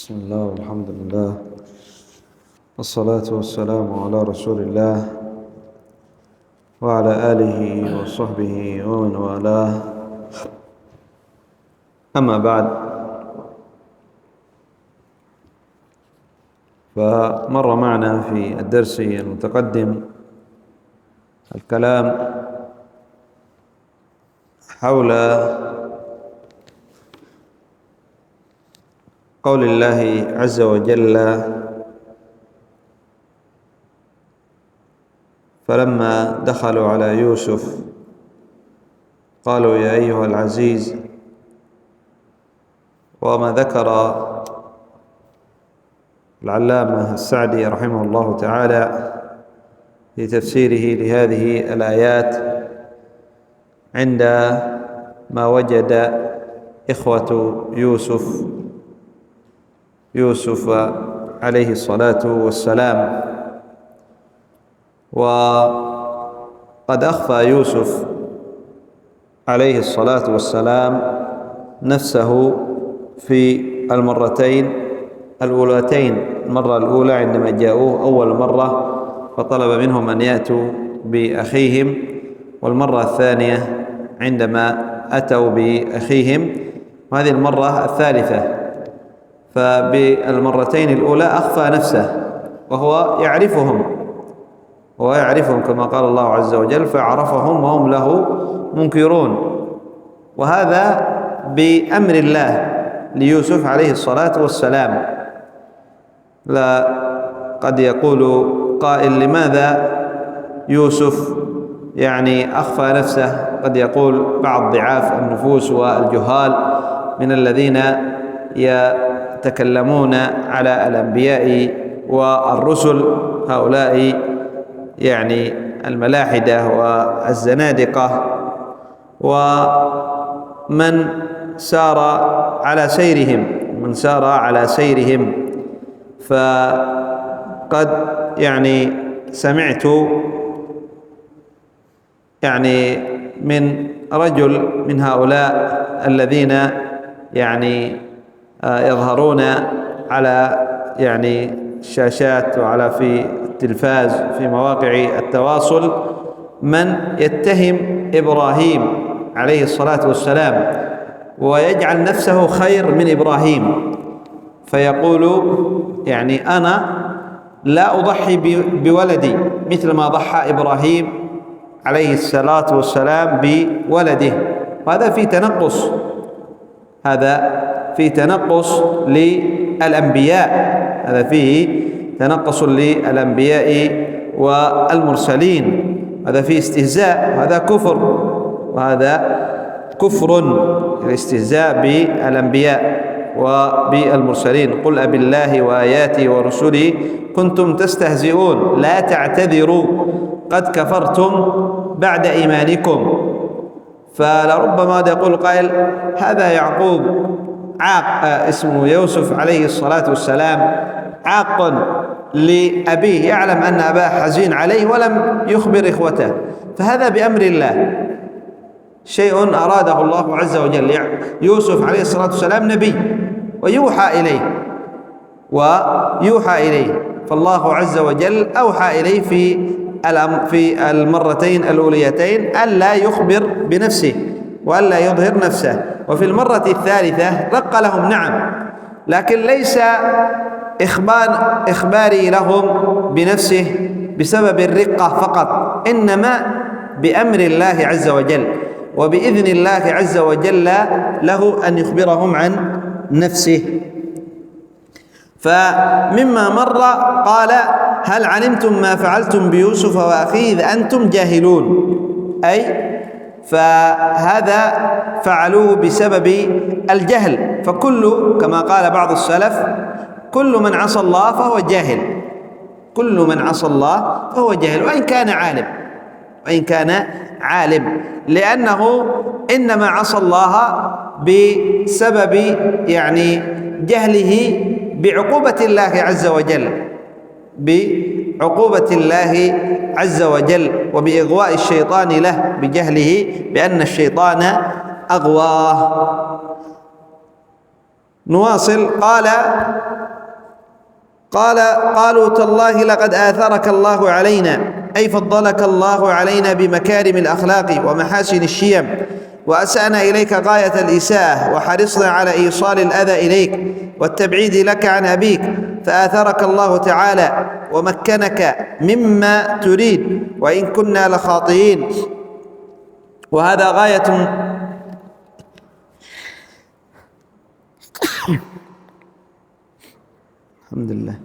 بسم الله والحمد لله والصلاة والسلام على رسول الله وعلى آله وصحبه ومن والاه. أما بعد، فمر معنا في الدرس المتقدم الكلام حول قول الله عز وجل: فلما دخلوا على يوسف قالوا يا أيها العزيز. وما ذكر العلامة السعدي رحمه الله تعالى في تفسيره لهذه الآيات عندما وجد إخوة يوسف عليه الصلاة والسلام، وقد أخفى يوسف عليه الصلاة والسلام نفسه في المرتين الأولتين. المرة الأولى عندما جاءوه أول مرة فطلب منهم أن يأتوا بأخيهم، والمرة الثانية عندما أتوا بأخيهم، وهذه المرة الثالثة. فبالمرتين الأولى أخفى نفسه وهو يعرفهم كما قال الله عز وجل: فعرفهم وهم له منكرون. وهذا بأمر الله ليوسف عليه الصلاة والسلام. لا قد يقول قائل: لماذا يوسف أخفى نفسه؟ قد يقول بعض ضعاف النفوس والجهال من الذين يتكلمون على الأنبياء والرسل، هؤلاء الملاحدة والزنادقة، ومن سار على سيرهم فقد سمعت من رجل من هؤلاء الذين يظهرون على الشاشات وعلى في التلفاز في مواقع التواصل، من يتهم إبراهيم عليه الصلاة والسلام ويجعل نفسه خير من إبراهيم، فيقول أنا لا أضحي بولدي مثل ما ضحى إبراهيم عليه الصلاة والسلام بولده. وهذا في تنقص للأنبياء والمرسلين. هذا فيه استهزاء، وهذا كفر الاستهزاء بالأنبياء وبالمرسلين. قل أبالله وآياته ورسله كنتم تستهزئون لا تعتذروا قد كفرتم بعد إيمانكم. فلربما يقول قائل: هذا يعقوب اسمه يوسف عليه الصلاة والسلام عاق لأبيه، يعلم أن أباه حزين عليه ولم يخبر إخوته. فهذا بأمر الله، شيء أراده الله عز وجل. يوسف عليه الصلاة والسلام نبي ويوحى إليه، فالله عز وجل أوحى إليه في المرتين الأوليتين ألا يخبر بنفسه وألا يظهر نفسه. وفي المرة الثالثة رق لهم، نعم، لكن ليس إخباري لهم بنفسه بسبب الرقة فقط، إنما بأمر الله عز وجل وبإذن الله عز وجل له أن يخبرهم عن نفسه. فمما مر قال: هل علمتم ما فعلتم بيوسف وأخيه إذ أنتم جاهلون، فهذا فعلوه بسبب الجهل. كما قال بعض السلف: كل من عصى الله فهو جاهل، وإن كان عالم، لأنه إنما عصى الله بسبب جهله بعقوبة الله عز وجل وبإغواء الشيطان له بجهله بأن الشيطان أغواه. نواصل. قالوا تالله لقد آثرك الله علينا، أي فضلك الله علينا بمكارم الأخلاق ومحاسن الشيم، وأسأنا إليك غاية الإساءة، وحرصنا على إيصال الأذى إليك والتبعيد لك عن أبيك، فآثرك الله تعالى ومكنك مما تريد، وإن كنا لخاطئين. وهذا غاية الحمد لله.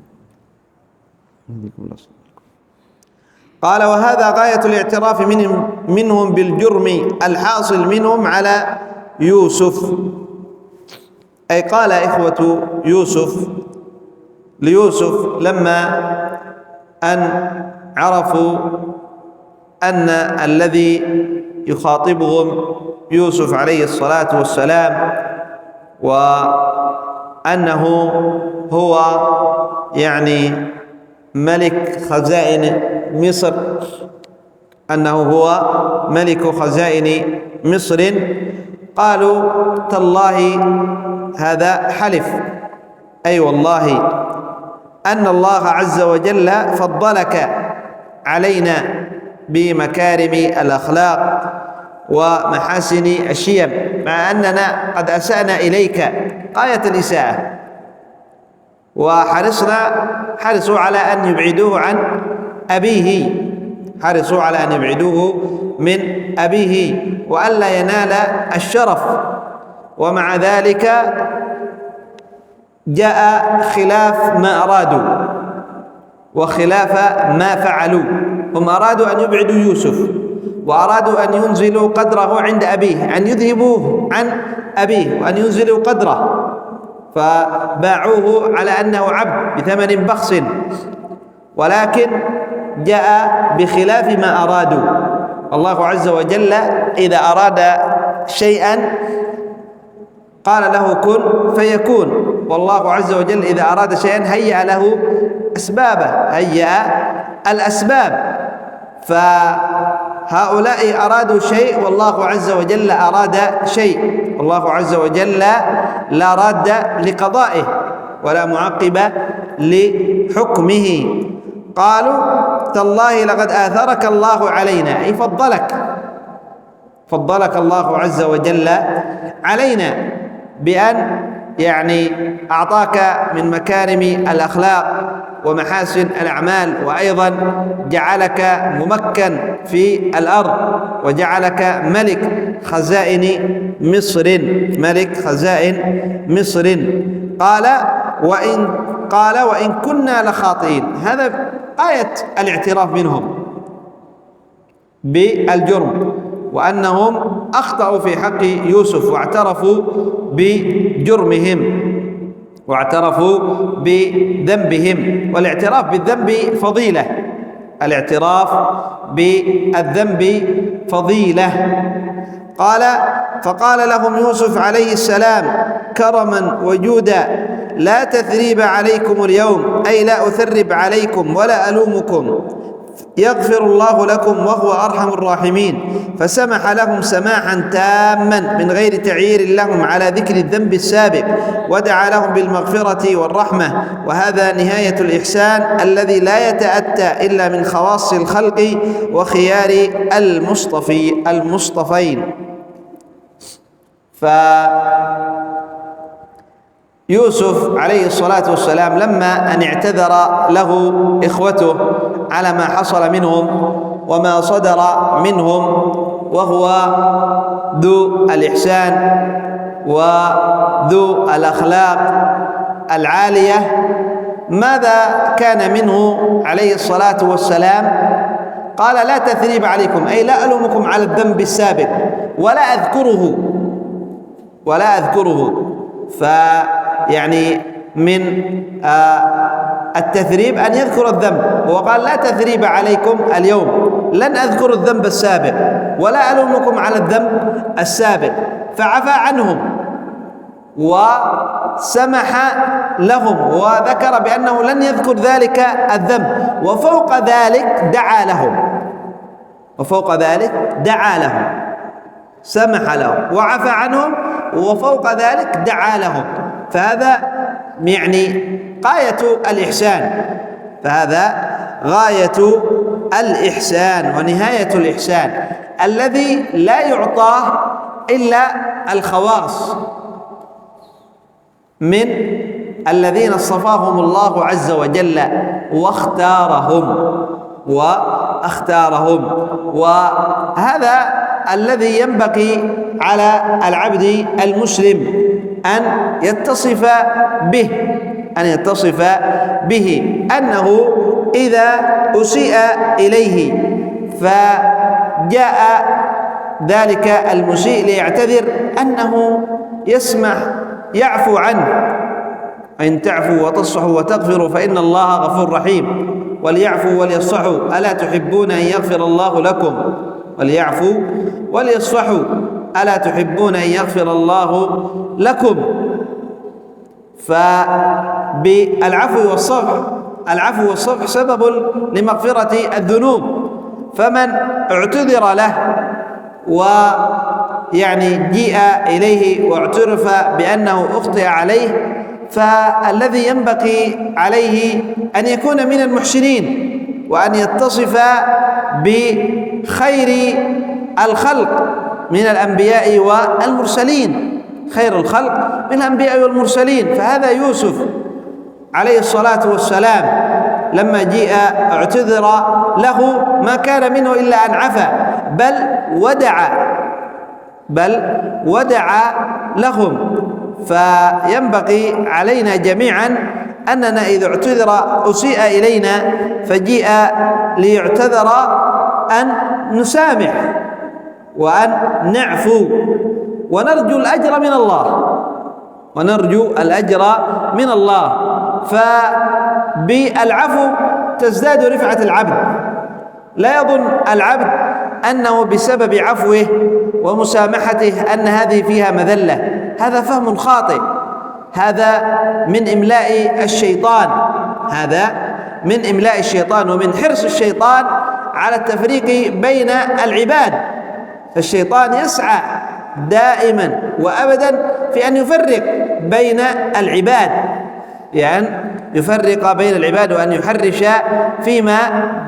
قال وهذا غاية الاعتراف منهم بالجرم الحاصل منهم على يوسف. أي قال إخوة يوسف ليوسف لما أن عرفوا أن الذي يخاطبهم يوسف عليه الصلاة والسلام، وأنه هو يعني ملك خزائن مصر، أنه هو ملك خزائن مصر، قالوا تالله، هذا حلف، أي والله أن الله عز وجل فضلك علينا بمكارم الأخلاق ومحاسن الشيم، مع أننا قد أسأنا إليك غاية الإساءة، حرصوا على أن يبعدوه عن أبيه، حرصوا على أن يبعدوه من أبيه وألا ينال الشرف، ومع ذلك جاء خلاف ما أرادوا وخلاف ما فعلوا. هم أرادوا أن يبعدوا يوسف، وأرادوا أن ينزلوا قدره عند أبيه، أن يذهبوه عن أبيه وأن ينزلوا قدره، فباعوه على أنه عبد بثمن بخس، ولكن جاء بخلاف ما أرادوا. الله عز وجل إذا أراد شيئا قال له كن فيكون، والله عز وجل إذا أراد شيئا هيأ له أسبابه، هيأ الأسباب. فهؤلاء أرادوا شيء والله عز وجل أراد شيء، والله عز وجل لا راد لقضائه ولا معقب لحكمه. قالوا تالله لقد آثرك الله علينا، أي فضلك الله عز وجل علينا بأن يعني أعطاك من مكارم الأخلاق ومحاسن الأعمال، وأيضا جعلك ممكن في الأرض، وجعلك ملك خزائن مصر. قال وإن كنا لخاطئين. هذا آية الاعتراف منهم بالجرم، وأنهم أخطأوا في حق يوسف واعترفوا بجرمهم واعترفوا بذنبهم. والاعتراف بالذنب فضيلة، الاعتراف بالذنب فضيلة. فقال لهم يوسف عليه السلام كرما وجودا لا تثريب عليكم اليوم، أي لا أثرب عليكم ولا ألومكم، يغفر الله لكم وهو أرحم الراحمين. فسمح لهم سماحا تاما من غير تعيير لهم على ذكر الذنب السابق، ودعا لهم بالمغفرة والرحمة. وهذا نهاية الإحسان الذي لا يتأتى إلا من خواص الخلق وخيار المصطفين. يوسف عليه الصلاة والسلام لما أن اعتذر له إخوته على ما حصل منهم وما صدر منهم، وهو ذو الإحسان وذو الأخلاق العالية، ماذا كان منه عليه الصلاة والسلام؟ قال لا تثريب عليكم، أي لا ألومكم على الذنب السابق ولا أذكره. فيعني من التثريب أن يذكر الذنب، وقال لا تثريب عليكم اليوم، لن أذكر الذنب السابق ولا ألومكم على الذنب السابق، فعفى عنهم وسمح لهم وذكر بأنه لن يذكر ذلك الذنب، وفوق ذلك دعا لهم، سمح لهم وعفى عنهم، وفوق ذلك دعا لهم. فهذا يعني غاية الإحسان، فهذا غاية الإحسان ونهاية الإحسان الذي لا يعطاه إلا الخواص من الذين اصطفاهم الله عز وجل واختارهم. وهذا الذي ينبغي على العبد المسلم أن يتصف به، أنه إذا أسيء إليه فجاء ذلك المسيء ليعتذر أنه يعفو عنه. إن تعفوا وتصفحوا وتغفروا فإن الله غفور رحيم. وليعفوا وليصفحوا ألا تحبون أن يغفر الله لكم؟ وليعفوا وليصفحوا ألا تحبون أن يغفر الله لكم؟ فبالعفو والصفح سبب لمغفرة الذنوب. فمن اعتذر له ويعني جيء إليه واعترف بأنه أخطئ عليه، فالذي ينبغي عليه أن يكون من المحسنين وأن يتصف بخير الخلق من الأنبياء والمرسلين، خير الخلق من الأنبياء والمرسلين. فهذا يوسف عليه الصلاة والسلام لما جيء اعتذر له ما كان منه إلا أن عفا، بل ودع لهم. فينبغي علينا جميعا أننا إذا أسيء إلينا فجيء ليعتذر أن نسامح وأن نعفو ونرجو الأجر من الله. فبالعفو تزداد رفعة العبد. لا يظن العبد أنه بسبب عفوه ومسامحته أن هذه فيها مذلة، هذا فهم خاطئ. هذا من إملاء الشيطان ومن حرص الشيطان على التفريق بين العباد. فالشيطان يسعى دائما وأبدا في أن يفرق بين العباد، يعني يفرق بين العباد وأن يحرش فيما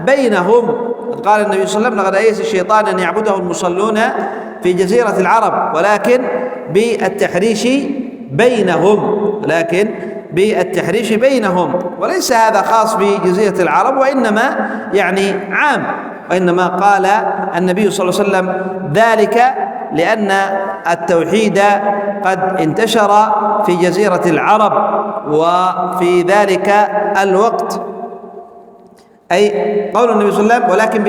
بينهم. قال النبي صلى الله عليه وسلم: لقد أيس الشيطان أن يعبده المصلون في جزيرة العرب ولكن بالتحريش بينهم. وليس هذا خاص بجزيرة العرب، وإنما يعني عام. وإنما قال النبي صلى الله عليه وسلم ذلك لأن التوحيد قد انتشر في جزيرة العرب وفي ذلك الوقت، أي قول النبي صلى الله عليه وسلم: ولكن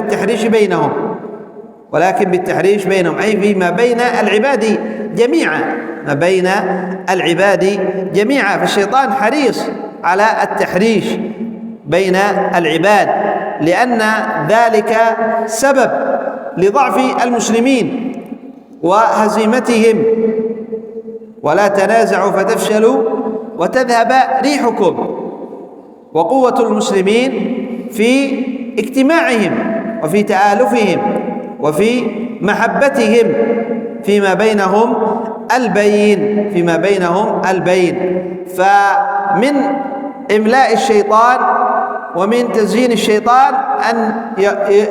بالتحريش بينهم، أي فيما بين العباد جميعا. فالشيطان حريص على التحريش بين العباد، لأن ذلك سبب لضعف المسلمين وهزيمتهم. ولا تنازعوا فتفشلوا وتذهب ريحكم. وقوة المسلمين في اجتماعهم وفي تآلفهم وفي محبتهم فيما بينهم البين. فمن إملاء الشيطان ومن تزيين الشيطان أن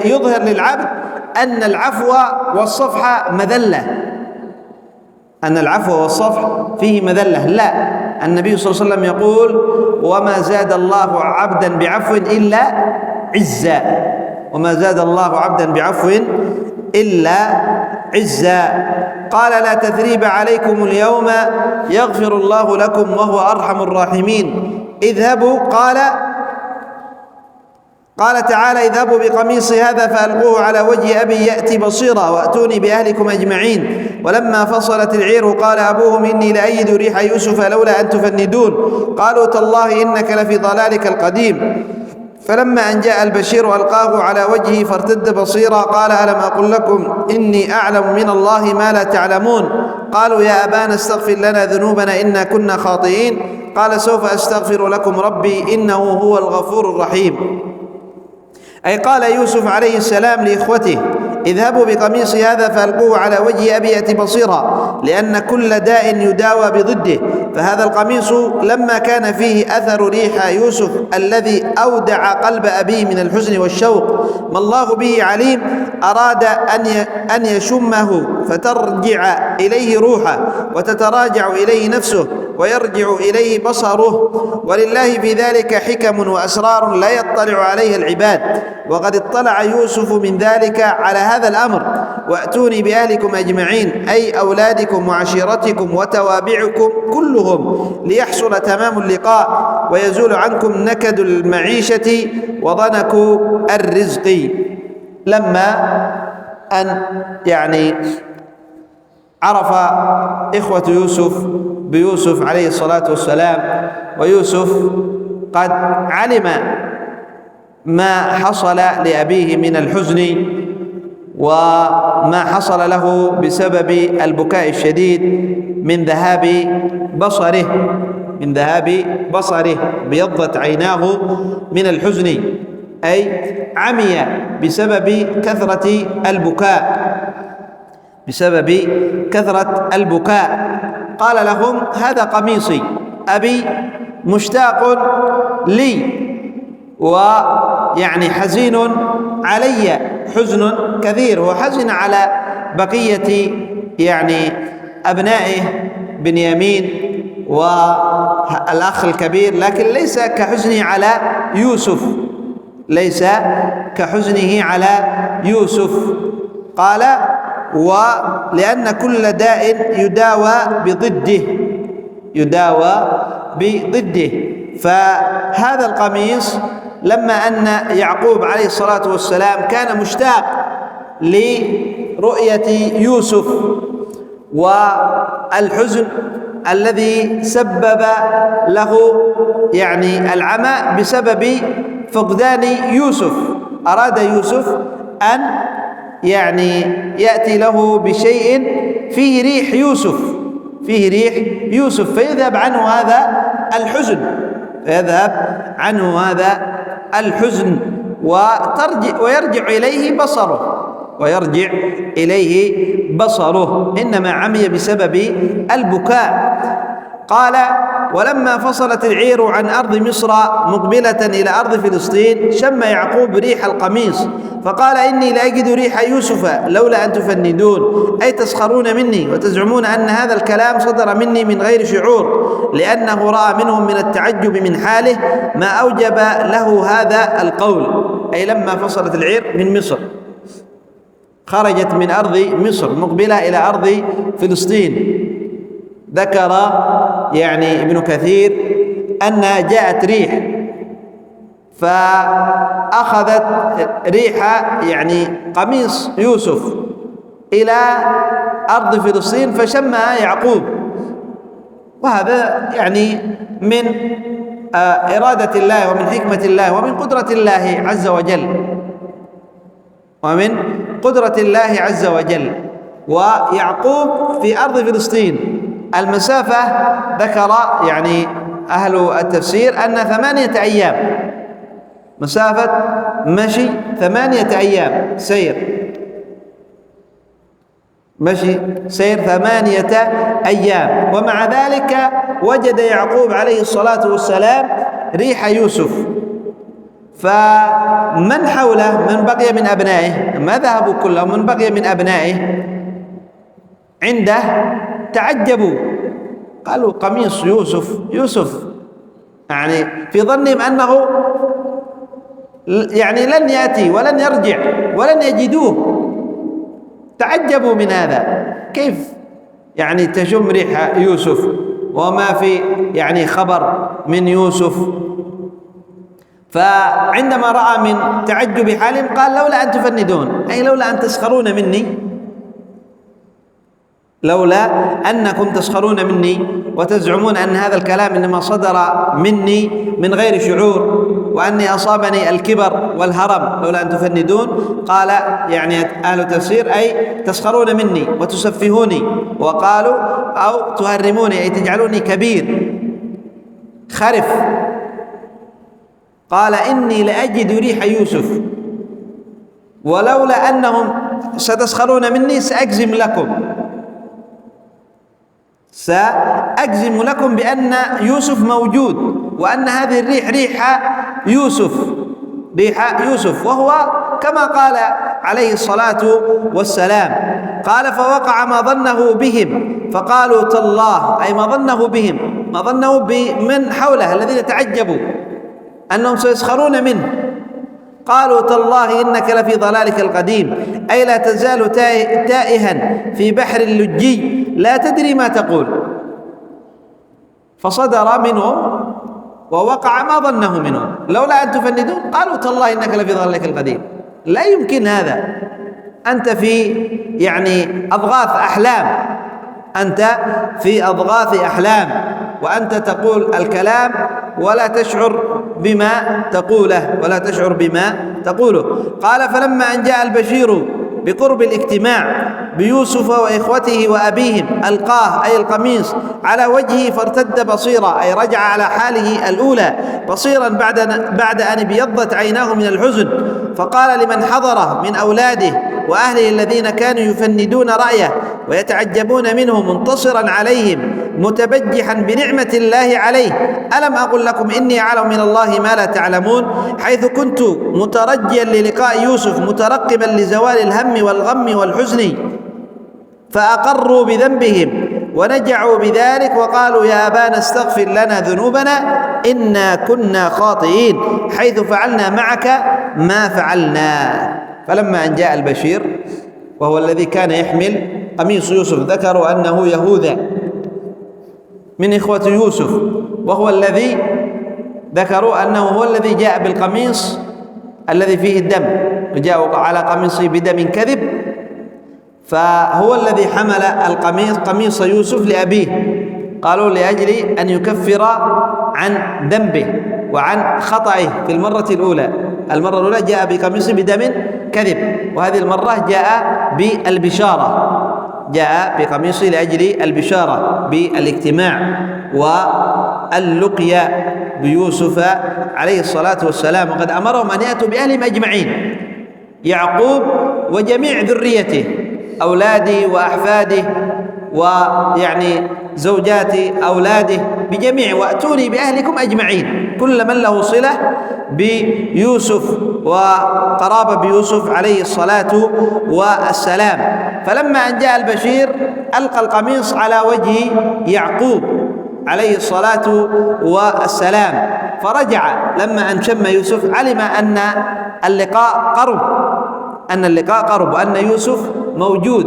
يظهر للعبد أن العفو والصفح فيه مذلة. لا، النبي صلى الله عليه وسلم يقول: وما زاد الله عبدا بعفو إلا عزا. قال: لا تثريب عليكم اليوم يغفر الله لكم وهو أرحم الراحمين. اذهبوا، قال تعالى: اذهبوا بقميصي هذا فألقوه على وجه أبي يأتي بصيرا وأتوني بأهلكم أجمعين. ولما فصلت العير قال أبوهم: إني لأجد ريح يوسف لولا أن تفندون. قالوا: تالله إنك لفي ضلالك القديم. فلما أن جاء البشير ألقاه على وجهه فارتد بصيرا قال: ألم أقل لكم إني أعلم من الله ما لا تعلمون؟ قالوا: يا أبانا استغفر لنا ذنوبنا إنا كنا خاطئين. قال: سوف أستغفر لكم ربي إنه هو الغفور الرحيم. أي قال يوسف عليه السلام لإخوته: اذهبوا بقميصي هذا فألقوه على وجه أبي يأتي بصيرا. لأن كل داء يداوى بضده. فهذا القميص لما كان فيه أثر ريح يوسف الذي أودع قلب أبيه من الحزن والشوق ما الله به عليم، أراد أن يشمه فترجع إليه روحه وتتراجع إليه نفسه ويرجع إليه بصره، ولله في ذلك حكم وأسرار لا يطلع عليها العباد، وقد اطلع يوسف من ذلك على هذا الأمر. وأتوني بأهلكم أجمعين، أي أولادكم وعشيرتكم وتوابعكم كلهم، ليحصل تمام اللقاء ويزول عنكم نكد المعيشة وضنك الرزق. لما أن عرف إخوة يوسف بيوسف عليه الصلاة والسلام، ويوسف قد علم ما حصل لأبيه من الحزن وما حصل له بسبب البكاء الشديد من ذهاب بصره، بيضت عيناه من الحزن، أي عمي بسبب كثرة البكاء. قال لهم: هذا قميصي، أبي مشتاق لي حزين علي، حزن كثير، هو حزن على بقية أبنائه بنيامين والأخ الكبير، لكن ليس كحزنه على يوسف. قال: ولأن كل داء يداوى بضده. فهذا القميص لما أن يعقوب عليه الصلاة والسلام كان مشتاق لرؤية يوسف، والحزن الذي سبب له العمى بسبب فقدان يوسف، أراد يوسف أن يأتي له بشيء فيه ريح يوسف فيذهب عنه هذا الحزن ويرجع إليه بصره، إنما عمي بسبب البكاء. قال: ولما فصلت العير عن أرض مصر مقبلة إلى أرض فلسطين شم يعقوب ريح القميص فقال: إني لأجد ريح يوسف لولا أن تفندون، أي تسخرون مني وتزعمون أن هذا الكلام صدر مني من غير شعور، لأنه رأى منهم من التعجب من حاله ما أوجب له هذا القول. أي لما فصلت العير من مصر، خرجت من أرض مصر مقبلة إلى أرض فلسطين، ذكر ابن كثير أنها جاءت ريح فأخذت ريح قميص يوسف إلى أرض فلسطين فشمها يعقوب، وهذا من إرادة الله ومن حكمة الله ومن قدرة الله عز وجل. ويعقوب في أرض فلسطين، المسافة ذكر أهل التفسير أن 8 أيام، مسافة مشي 8 أيام سير 8 أيام. ومع ذلك وجد يعقوب عليه الصلاة والسلام ريح يوسف، فمن حوله من بقي من أبنائه، ما ذهبوا كلهم، من بقي من أبنائه عنده تعجبوا، قالوا: قميص يوسف في ظنهم أنه لن يأتي ولن يرجع ولن يجدوه، تعجبوا من هذا، كيف تشم ريح يوسف وما في خبر من يوسف. فعندما رأى من تعجب حالهم قال: لولا أن تفندون، أي لولا أن تسخرون مني، لولا أنكم تسخرون مني وتزعمون أن هذا الكلام إنما صدر مني من غير شعور وأني أصابني الكبر والهرم، لولا أن تفندون. قال أهل التفسير: أي تسخرون مني وتسفهوني، وقالوا أو تهرموني، أي تجعلوني كبير خرف. قال: إني لأجد ريح يوسف ولولا أنهم ستسخرون مني سأجزم لكم سأجزم لكم بأن يوسف موجود، وأن هذه الريح ريح يوسف، وهو كما قال عليه الصلاة والسلام. قال فوقع ما ظنه بهم فقالوا تالله، أي ما ظنه بهم، ما ظنه بمن حوله الذين تعجبوا أنهم سيسخرون منه. قالوا تالله إنك لفي ضلالك القديم، أي لا تزال تائها في بحر اللجي لا تدري ما تقول. فصدر منهم ووقع ما ظنه منهم، لولا أن تفندون قالوا تالله إنك لفي ضلالك القديم. لا يمكن هذا، أنت في أضغاث أحلام، أنت في أضغاث أحلام، وأنت تقول الكلام ولا تشعر بما تقوله. قال فلما أن جاء البشير بقرب الاجتماع بيوسف وإخوته وأبيهم ألقاه، أي القميص، على وجهه فارتد بصيرا، أي رجع على حاله الأولى بصيرا بعد أن ابيضت عيناه من الحزن. فقال لمن حضره من أولاده وأهله الذين كانوا يفندون رأيه ويتعجبون منه منتصرا عليهم متبجحا بنعمة الله عليه: ألم أقل لكم إني أعلم من الله ما لا تعلمون؟ حيث كنت مترجيا للقاء يوسف مترقبا لزوال الهم والغم والحزن، فأقروا بذنبهم ونجعوا بذلك وقالوا يا أبانا استغفر لنا ذنوبنا إنا كنا خاطئين حيث فعلنا معك ما فعلنا. فلما أن جاء البشير وهو الذي كان يحمل قميص يوسف، ذكروا أنه يهوذا من إخوة يوسف، وهو الذي ذكروا أنه هو الذي جاء بالقميص الذي فيه الدم، وجاء على قميصه بدم كذب، فهو الذي حمل قميص يوسف لأبيه، قالوا لأجل أن يكفر عن ذنبه وعن خطئه في المرة الأولى. المرة الأولى جاء بقميصه بدم كذب، وهذه المرة جاء بقميصه لأجل البشارة بالاجتماع واللقيا بيوسف عليه الصلاة والسلام. وقد أمرهم أن يأتوا بأهلهم أجمعين، يعقوب وجميع ذريته، أولاده وأحفاده زوجات أولاده بجميع، وأتوني بأهلكم أجمعين، كل من له صلة بيوسف وقرابة بيوسف عليه الصلاة والسلام. فلما أن جاء البشير ألقى القميص على وجه يعقوب عليه الصلاة والسلام، فرجع لما أن شم يوسف، علم أن اللقاء قرب، وأن يوسف موجود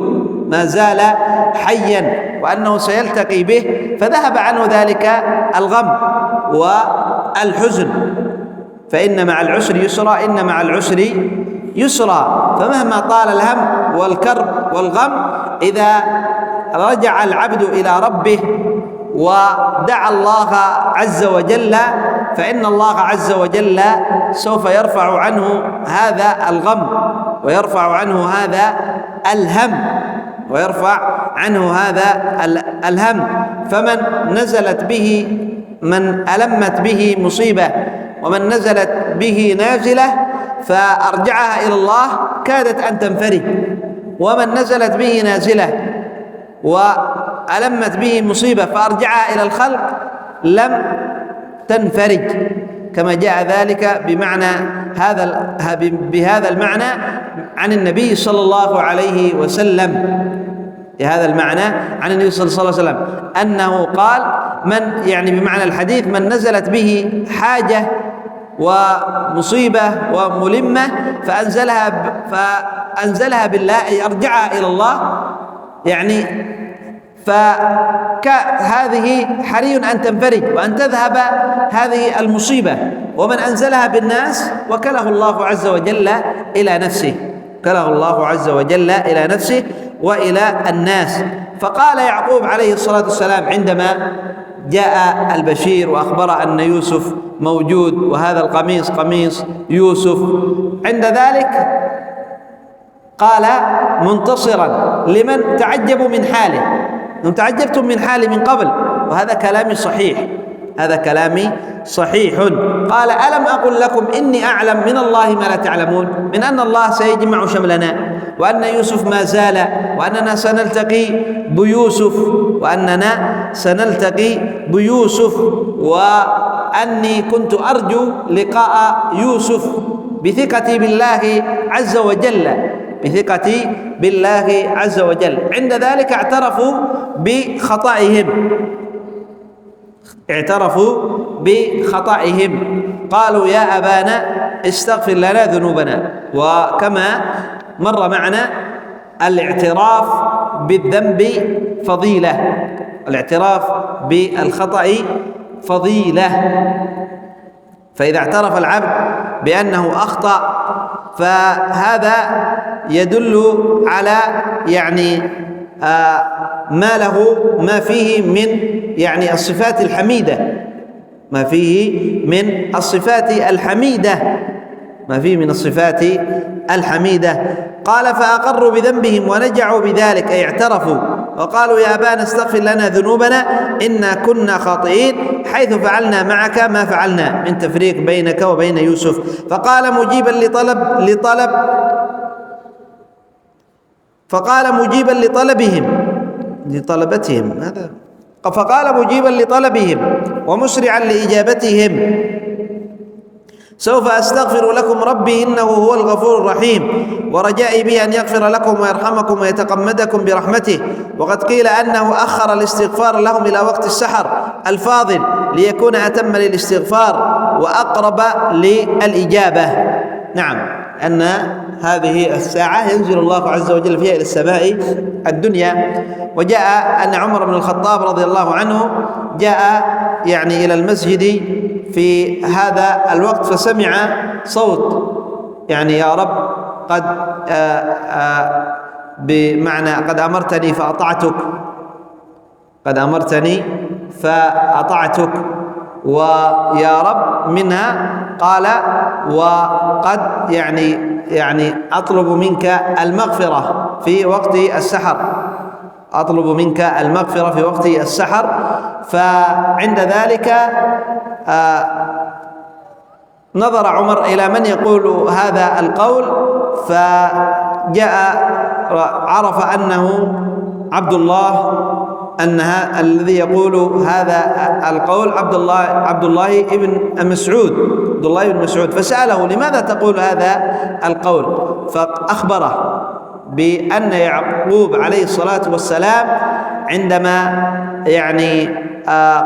ما زال حيا، وأنه سيلتقي به، فذهب عنه ذلك الغم والحزن. فإن مع العسر يسرا، إن مع العسر يسرا. فمهما طال الهم والكرب والغم، إذا رجع العبد إلى ربه ودعا الله عز وجل، فإن الله عز وجل سوف يرفع عنه هذا الغم ويرفع عنه هذا الهم فمن نزلت به، من ألمت به مصيبة ومن نزلت به نازلة فأرجعها إلى الله كادت أن تنفرج، ومن نزلت به نازلة وألمت به مصيبة فأرجعها إلى الخلق لم تنفرج، كما جاء ذلك بهذا المعنى عن النبي صلى الله عليه وسلم، بهذا المعنى عن النبي صلى الله عليه وسلم أنه قال: بمعنى الحديث: من نزلت به حاجة ومصيبة وملمة فأنزلها بالله، أي أرجعها إلى الله، فهذه حري أن تنفرج وأن تذهب هذه المصيبة. ومن أنزلها بالناس وكله الله عز وجل إلى نفسه وإلى الناس. فقال يعقوب عليه الصلاة والسلام عندما جاء البشير وأخبر أن يوسف موجود وهذا القميص قميص يوسف، عند ذلك قال منتصرا لمن تعجبوا من حاله: أنتم تعجبتم من حالي من قبل، وهذا كلامي صحيح. قال: ألم أقل لكم إني أعلم من الله ما لا تعلمون؟ من أن الله سيجمع شملنا وأن يوسف ما زال، وأننا سنلتقي بيوسف، وأني كنت أرجو لقاء يوسف بثقتي بالله عز وجل. عند ذلك اعترفوا بخطئهم، قالوا يا أبانا استغفر لنا ذنوبنا. وكما مر معنا الاعتراف بالذنب فضيلة، الاعتراف بالخطأ فضيلة. فإذا اعترف العبد بأنه أخطأ فهذا يدل على ما فيه من الصفات الحميدة. قال فأقروا بذنبهم ونجعوا بذلك، أي اعترفوا وقالوا يا أبانا استغفر لنا ذنوبنا إنا كنا خاطئين حيث فعلنا معك ما فعلنا من تفريق بينك وبين يوسف. فقال مجيبا لطلبهم ومسرعا لإجابتهم سوف أستغفر لكم ربي إنه هو الغفور الرحيم، ورجائي به أن يغفر لكم ويرحمكم ويتقمدكم برحمته. وقد قيل أنه أخر الاستغفار لهم إلى وقت السحر الفاضل ليكون أتم للاستغفار وأقرب للإجابة. نعم، أن هذه الساعة ينزل الله عز وجل فيها إلى السماء الدنيا. وجاء أن عمر بن الخطاب رضي الله عنه جاء إلى المسجد في هذا الوقت فسمع صوت يا رب بمعنى قد أمرتني فأطعتك ويا رب منها قال وقد أطلب منك المغفرة في وقت السحر. فعند ذلك نظر عمر إلى من يقول هذا القول، عرف أنه الذي يقول هذا القول عبد الله بن مسعود. فسأله لماذا تقول هذا القول؟ فأخبره بأن يعقوب عليه الصلاة والسلام عندما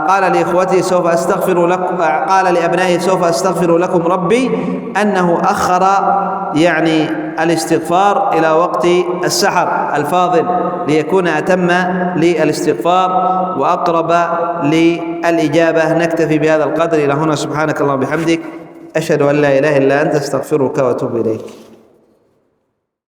قال لإخوته سوف أستغفر لكم، قال لأبنائه سوف أستغفر لكم ربي، أنه أخر الاستغفار إلى وقت السحر الفاضل ليكون أتم للاستغفار وأقرب للإجابة. نكتفي بهذا القدر إلى هنا. سبحانك اللهم وبحمدك، أشهد أن لا إله إلا أنت، أستغفرك وأتوب إليك.